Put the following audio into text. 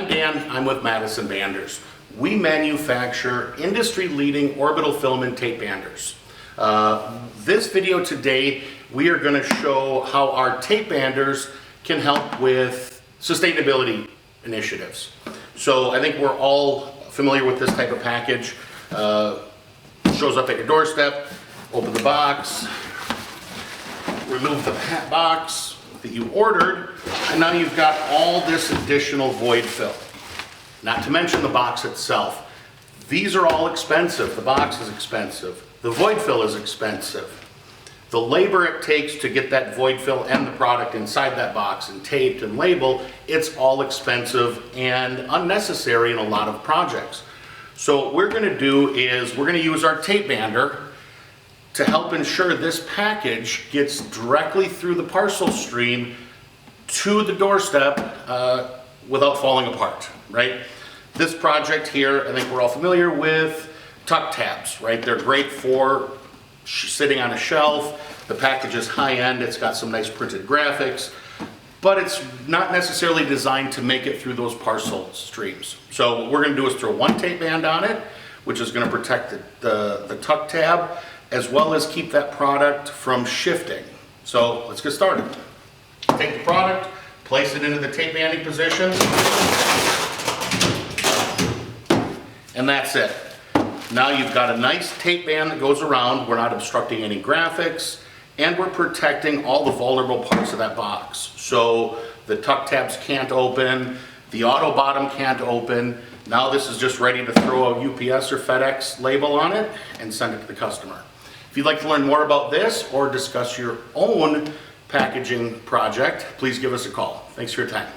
I'm Dan, I'm with Madison Banders. We manufacture industry-leading orbital filament tape banders. This video today, we are going to show how our tape banders can help with sustainability initiatives. So I think we're all familiar with this type of package. Shows up at your doorstep, open the box, remove the box that you ordered, and now you've got all this additional void fill. Not to mention the box itself. These are all expensive. The box is expensive. The void fill is expensive. The labor it takes to get that void fill and the product inside that box and taped and labeled, it's all expensive and unnecessary in a lot of projects. So what we're going to do is we're going to use our tape bander to help ensure this package gets directly through the parcel stream to the doorstep without falling apart, right? This project here, I think we're all familiar with tuck tabs, right? They're great for sitting on a shelf. The package is high-end, it's got some nice printed graphics, but it's not necessarily designed to make it through those parcel streams. So what we're going to do is throw one tape band on it, which is going to protect the tuck tab, as well as keep that product from shifting. So let's get started. Take the product, place it into the tape banding position, and that's it. Now you've got a nice tape band that goes around. We're not obstructing any graphics, and we're protecting all the vulnerable parts of that box. So the tuck tabs can't open, the auto bottom can't open. Now this is just ready to throw a UPS or FedEx label on it and send it to the customer. If you'd like to learn more about this or discuss your own packaging project, please give us a call. Thanks for your time.